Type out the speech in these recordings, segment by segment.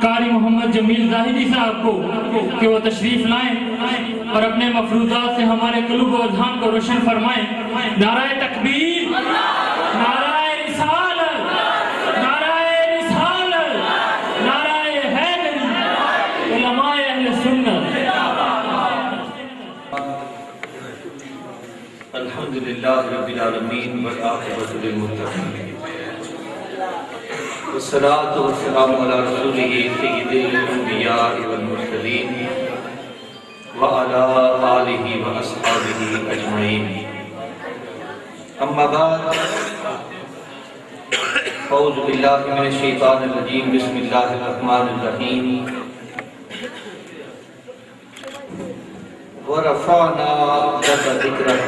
قاری محمد جمیل زاہدی صاحب کو کہ وہ تشریف لائیں اور اپنے مفروضات سے ہمارے قلوب و اذہان کو روشن فرمائیں۔ نعرہ تکبیر، نعرہ رسالت، نعرہ رسالت، نعرہ حیدری، علماء اہل سنت۔ الحمدللہ رب العالمین والعاقبۃ للمتقین والصلاة والسلام علی رسولہ سید الانبیاء والمرسلین وعلی آلہ واصحابہ اجمعین، اما بعد، اعوذ باللہ من الشیطان الرجیم، بسم اللہ الرحمن الرحیم۔ وَرَفَعْنَا لَكَ ذِكْرَكَ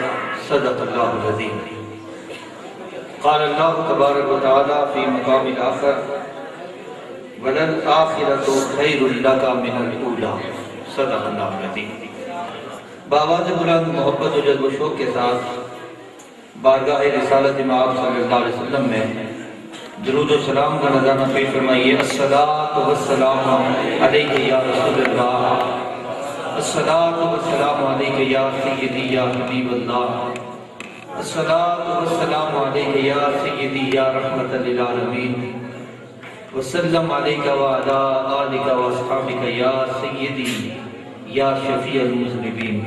صدق اللہ العظیم۔ قال اللہ تبارک و تعالی فی مقام آخر وَلَلْآخِرَةُ خَيْرٌ لَكَ مِنَ الْأُولَى صدق اللہ العظیم۔ بآواز بلند محبت و جذب و شوق کے ساتھ بارگاہ رسالت مآب صلی اللہ علیہ وسلم میں درود و سلام کا نذرانہ پیش فرمائیے۔ الصلاۃ والسلام علیک یا رسول اللہ، الصلاۃ والسلام علیک یا سیدی یا حبیب اللہ، الصلاۃ والسلام علیک یا سیدی یا رحمت للعالمین، وسلم علیک وعلی آلک واصحابک یا سیدی یا شفیع المذنبین۔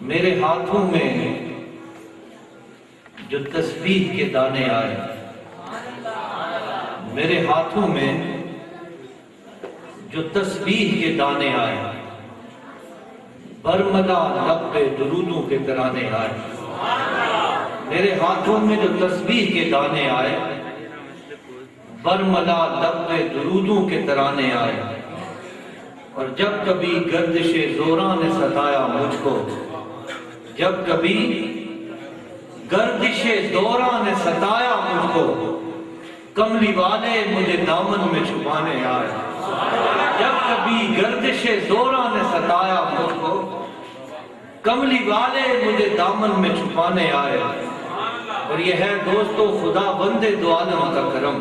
میرے ہاتھوں میں جو تسبیح کے دانے آئے، میرے ہاتھوں میں جو تسبیح کے دانے آئے، برملا لب پہ درودوں کے ترانے آئے، میرے ہاتھوں میں جو تسبیح کے دانے آئے، برملا لب پہ درودوں کے ترانے آئے، اور جب کبھی گردش زوراں نے ستایا مجھ کو، جب کبھی گردش زوراں نے ستایا مجھ کو، کملی والے مجھے دامن میں چھپانے آئے، جب کبھی گردش زوراں نے ستایا مجھ کو، کملی والے مجھے دامن میں چھپانے آئے۔ اور یہ ہے دوستو خدا بند دو عالم کا کرم،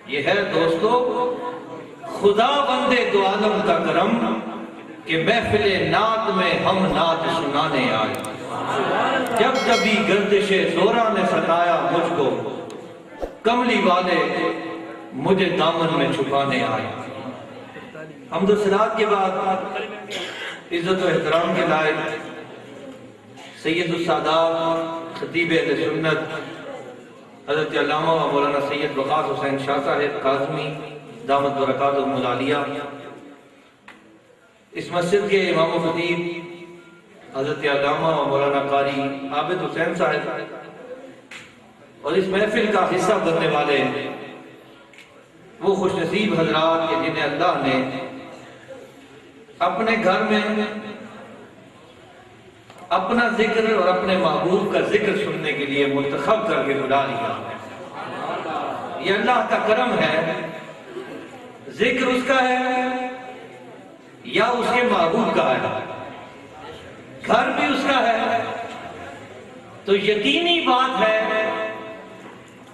یہ ہے دوستو خدا بند دو عالم کا کرم کہ محفل نعت میں ہم نعت سنانے آئے، جب کبھی گردش زوراں نے ستایا مجھ کو، کملی والے مجھے دامن میں چھپانے آئے۔ حمد و ثناء کے بعد عزت و احترام کے لائق سید السادات خطیب اہل سنت حضرت علامہ و مولانا سید وقاص حسین شاہ صاحب کاظمی دامت برکاتہم العالیہ، اس مسجد کے امام و خطیب حضرت علامہ و مولانا قاری عابد حسین صاحب، اور اس محفل کا حصہ بننے والے وہ خوش نصیب حضرات کہ جنہیں اللہ نے اپنے گھر میں اپنا ذکر اور اپنے محبوب کا ذکر سننے کے لیے منتخب کر کے بلا لیا۔ یہ اللہ کا کرم ہے، ذکر اس کا ہے یا اس کے محبوب کا ہے، گھر بھی اس کا ہے، تو یقینی بات ہے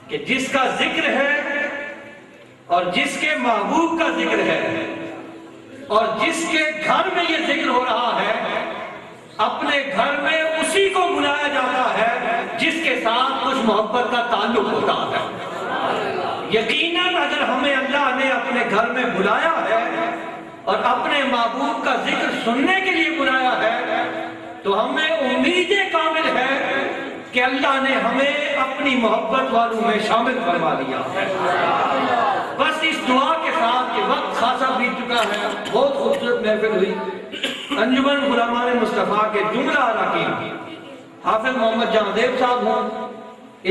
کہ جس کا ذکر ہے اور جس کے محبوب کا ذکر ہے اور جس کے گھر میں یہ ذکر ہو رہا ہے، اپنے گھر میں اسی کو بلایا جاتا ہے جس کے ساتھ کچھ محبت کا تعلق ہوتا ہے۔ یقیناً اگر ہمیں اللہ نے اپنے گھر میں بلایا ہے اور اپنے محبوب کا ذکر سننے کے لیے بلایا ہے تو ہمیں امید کامل ہے کہ اللہ نے ہمیں اپنی محبت والوں میں شامل فرما دیا ہے۔ بس اس دعا کے ساتھ کہ وقت خاصا بیت چکا ہے، بہت خوبصورت محفل ہوئی، انجمن غلامان مصطفیٰ کے جملہ اراکین حافظ محمد جان دیو صاحب ہوں،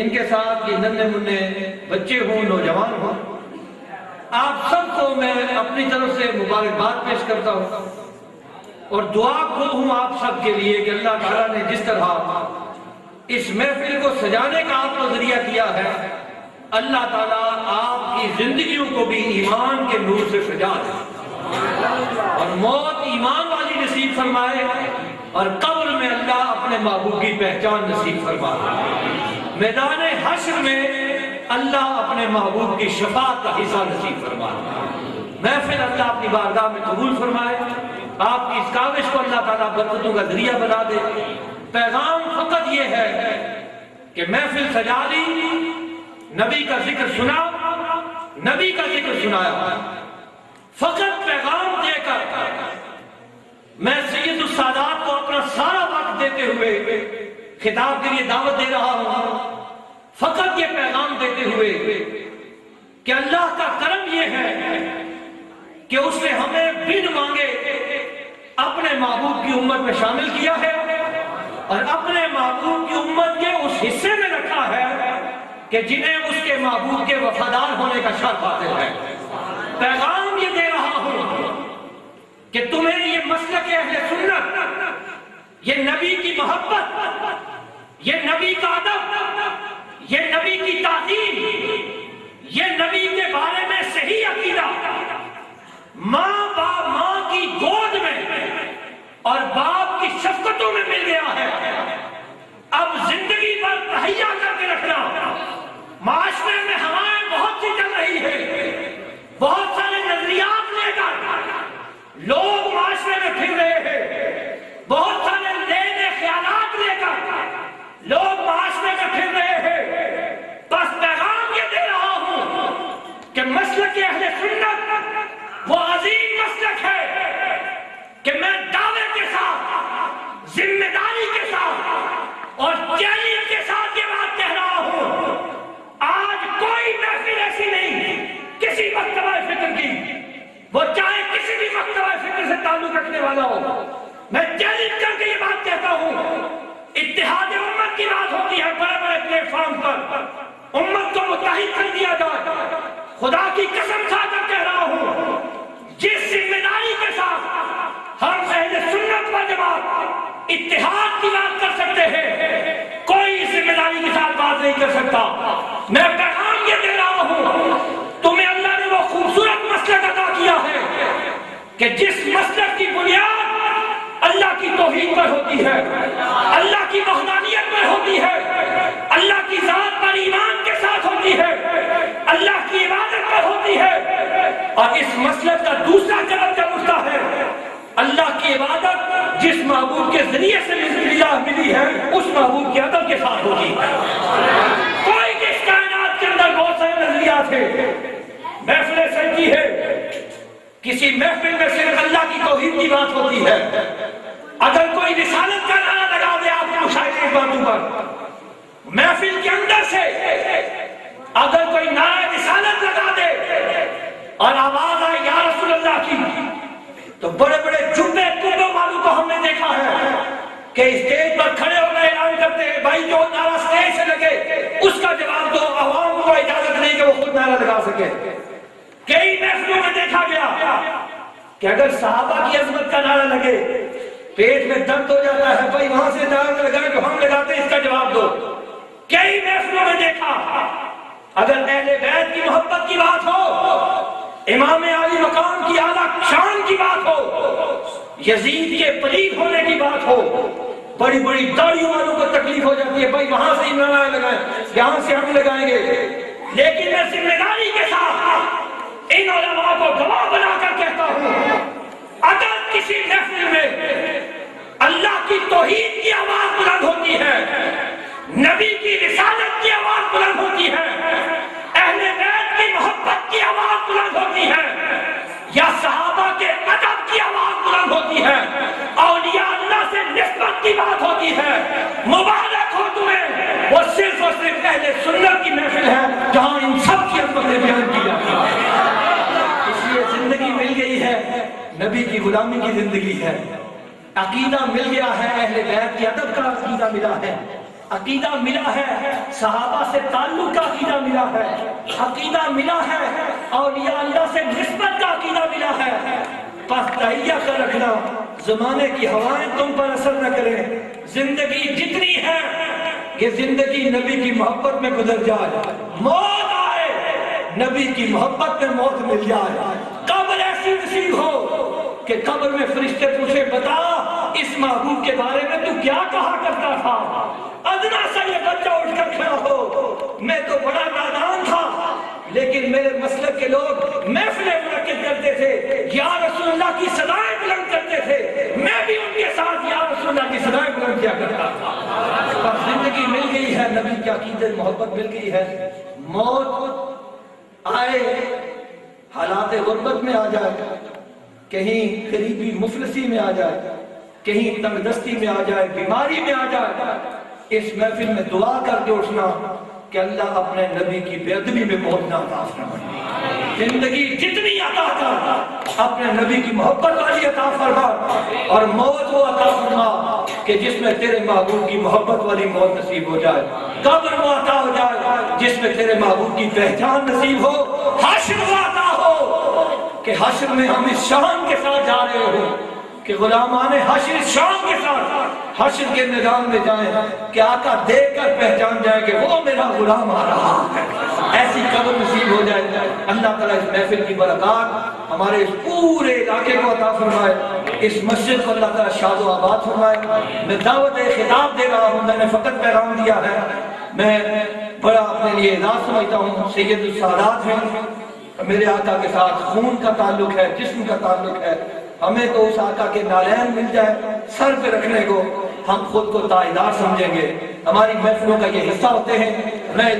ان کے ساتھ یہ ننھے منھے بچے ہوں، نوجوان ہوں، آپ سب کو میں اپنی طرف سے مبارکباد پیش کرتا ہوں اور دعا کو ہوں آپ سب کے لیے کہ اللہ تعالیٰ نے جس طرح اس محفل کو سجانے کا آپ کو ذریعہ کیا ہے، اللہ تعالیٰ آپ کی زندگیوں کو بھی ایمان کے نور سے سجا دے اور موت ایمان والی نصیب فرمائے، اور قبر میں اللہ اپنے محبوب کی پہچان نصیب فرمائے، میدان حشر میں اللہ اپنے محبوب کی شفاعت کا حصہ نصیب فرمائے۔ محفل اللہ اپنی بارگاہ میں قبول فرمائے، آپ کی اس کاوش کو اللہ تعالیٰ برکتوں کا ذریعہ بنا دے۔ پیغام فقط یہ ہے کہ محفل سجا لی، نبی کا ذکر سنا، نبی کا ذکر سنایا، فقط پیغام دے کر میں سید السادات کو اپنا سارا وقت دیتے ہوئے خطاب کے لیے دعوت دے رہا ہوں، فقط یہ پیغام دیتے ہوئے کہ اللہ کا کرم یہ ہے کہ اس نے ہمیں بن مانگے اپنے محبوب کی امت میں شامل کیا ہے اور اپنے محبوب کی امت کے اس حصے میں رکھا ہے کہ جنہیں اس کے محبوب کے وفادار ہونے کا شرف حاصل ہے۔ پیغام یہ دے رہا ہوں کہ تمہیں یہ مسلک اہل سنت، یہ نبی کی محبت، یہ نبی کا ادب، یہ نبی کی تعظیم، یہ نبی کے بارے میں صحیح عقیدہ ماں کی گود میں اور باپ کی شفقتوں میں مل گیا ہے۔ اب زندگی پر تہیا کر کے رکھنا۔ معاشرے میں ہوائیں بہت سی چل رہی ہے، بہت سارے نظریات لے کر لوگ معاشرے میں پھر رہے ہیں، بہت سارے نئے نئے خیالات لے کر لوگ معاشرے میں پھر رہے ہیں۔ بس پیغام یہ دے رہا ہوں کہ مسلک اہل سنت وہ عظیم مسلک ہے کہ میں دعوے کے ساتھ، ذمہ داری کے ساتھ اور چیلنج کے ساتھ یہ بات کہہ رہا ہوں، آج کوئی محفل ایسی نہیں کسی مکتبہ فکر کی، وہ چاہے کسی بھی مکتبہ فکر سے تعلق رکھنے والا ہو، میں چیلنج کر کے یہ بات کہتا ہوں، اتحاد امت کی بات ہوتی ہے بڑے بڑے پلیٹ فارم پر، امت کو متحد کر دیا جائے۔ خدا کی قسم کھا کر کہہ رہا ہوں، جس ذمہ داری کے ساتھ ہم اہل سنت و جماعت اتحاد کی بات کر سکتے ہیں، کوئی اس ذمہ داری کے ساتھ بات نہیں کر سکتا۔ میں پیغام یہ دے رہا ہوں، تمہیں اللہ نے وہ خوبصورت مسلک عطا کیا ہے کہ جس مسلک کی بنیاد اللہ کی توحید پر ہوتی ہے، اللہ کی وحدانیت پر ہوتی ہے، اللہ کی ذات پر ایمان کے ساتھ ہوتی ہے، اللہ کی عبادت پر ہوتی ہے، اور اس مسلک کا دوسرا جواب جب اٹھتا ہے، اللہ کی عبادت جس محبوب کے ذریعے سے ملی ہے اس محبوب کے ادب کے ساتھ ہوتی ہے۔ کوئی اس کائنات کے اندر بہت سارے نظریات ہیں، محفلیں سجتی ہے، کسی محفل میں صرف اللہ کی توحید کی بات ہوتی ہے، اگر کوئی رسالت کا نعرہ لگا دے آپ کو مشاہدے اس باتوں پر، محفل کے اندر سے اگر کوئی نعرہ رسالت لگا دے اور آواز آئے یا رسول اللہ کی، تو بڑے بڑے جبے کبوں والوں کو ہم نے دیکھا ہے کہ اسٹیج پر کھڑے ہو گئے اعلان کرتے ہیں بھائی جو نعرہ اسٹیج سے لگے اس کا جواب دو، عوام کو اجازت نہیں کہ وہ خود نعرہ لگا سکے۔ کئی محفلوں میں دیکھا گیا کہ اگر صحابہ کی عظمت کا نعرہ لگے پیٹ میں درد ہو جاتا ہے، بھائی وہاں سے نعرہ لگائے جو ہم لگاتے ہیں اس کا جواب دو۔ کئی محفلوں میں دیکھا اگر اہل بیت کی محبت کی بات ہو، امام علی مقام کی اعلیٰ شان کی بات ہو، یزید کے پلید ہونے کی بات ہو، بڑی بڑی داڑھیوں والوں کو تکلیف ہو جاتی ہے، بھائی وہاں سے نعرہ لگائیں، یہاں سے ہم لگائیں گے۔ لیکن میں ذمہ داری کے ساتھ ان علماء کو گواہ بنا کر کہتا ہوں، اگر کسی محفل میں اللہ کی توحید کی آواز بلند ہوتی ہے، نبی کی رسالت کی آواز بلند ہوتی ہے، اہل بیت کی محبت کی آواز بلند ہوتی ہے، یا صحابہ کے ادب کی آواز بلند ہوتی ہے، اولیاء اللہ سے نسبت کی بات ہوتی ہے، مبارک ہو تمہیں، وہ صرف اور صرف اہل سنت کی محفل ہے جہاں ان سب کی عظمتیں بیان کی جاتی ہیں۔ اس لیے زندگی مل گئی ہے، نبی کی غلامی کی زندگی ہے، عقیدہ مل گیا ہے، اہل بیت کی ادب کا عقیدہ ملا ہے، عقیدہ ملا ہے، صحابہ سے تعلق کا عقیدہ ملا ہے، عقیدہ ملا ہے، اولیاء اللہ سے نسبت کا عقیدہ ملا ہے۔ بس تہیہ کر رکھنا، زمانے کی ہوائیں تم پر اثر نہ کریں، زندگی جتنی ہے کہ زندگی نبی کی محبت میں گزر جائے، موت آئے نبی کی محبت میں موت مل جائے، قبر ایسی نصیب ہو کہ قبر میں فرشتے پوچھے بتا اس محبوب کے بارے میں تو کیا کہا کرتا تھا، ادنا سا یہ بچہ اٹھ کر کھڑا ہو، میں تو بڑا نادان تھا لیکن میرے مسلک کے لوگ محفلیں منعقد کرتے تھے، یا رسول اللہ کی صدائیں بلند کرتے تھے، میں بھی ان کے ساتھ یا رسول اللہ کی صدائیں بلند کیا کرتا تھا۔ پر زندگی مل گئی ہے، نبی کی عقیدت محبت مل گئی ہے، موت آئے، حالات غربت میں آ جائے، کہیں غریبی مفلسی میں آ جائے، کہیں تنگ دستی میں آ جائے، بیماری میں آ جائے، اس محفل میں دعا کر کے اٹھنا کہ اللہ اپنے نبی کی بے ادبی میں موت نہ عطا فرما، زندگی جتنی عطا کر اپنے نبی کی محبت والی عطا فرما، اور موت وہ عطا فرما کہ جس میں تیرے محبوب کی محبت والی موت نصیب ہو جائے، قبر وہ عطا ہو جائے جس میں تیرے محبوب کی پہچان نصیب ہو، حشر وہ عطا ہو کہ حشر میں ہم اس شان کے ساتھ جا رہے ہوں کہ غلامان حشر اس شان کے ساتھ حشر کے میدان میں جائیں کہ آقا دیکھ کر پہچان جائیں کہ وہ میرا غلام آ رہا ہے، ایسی قبر نصیب ہو جائے۔ اللہ تعالیٰ اس محفل کی برکات ہمارے اس پورے علاقے کو عطا فرمائے، اس مسجد کو اللہ تعالیٰ شاد و آباد فرمائے۔ میں دعوت خطاب دے رہا ہوں، میں نے فقط پیغام دیا ہے، میں بڑا اپنے لیے اعزاز سمجھتا ہوں، سید السادات ہیں، میرے آقا کے ساتھ خون کا تعلق ہے، جسم کا تعلق ہے، ہمیں تو اس آقا کے نالین مل جائے سر پہ رکھنے کو، ہم خود کو تائیدار سمجھیں گے۔ ہماری محفلوں کا یہ حصہ ہوتے ہیں۔ میں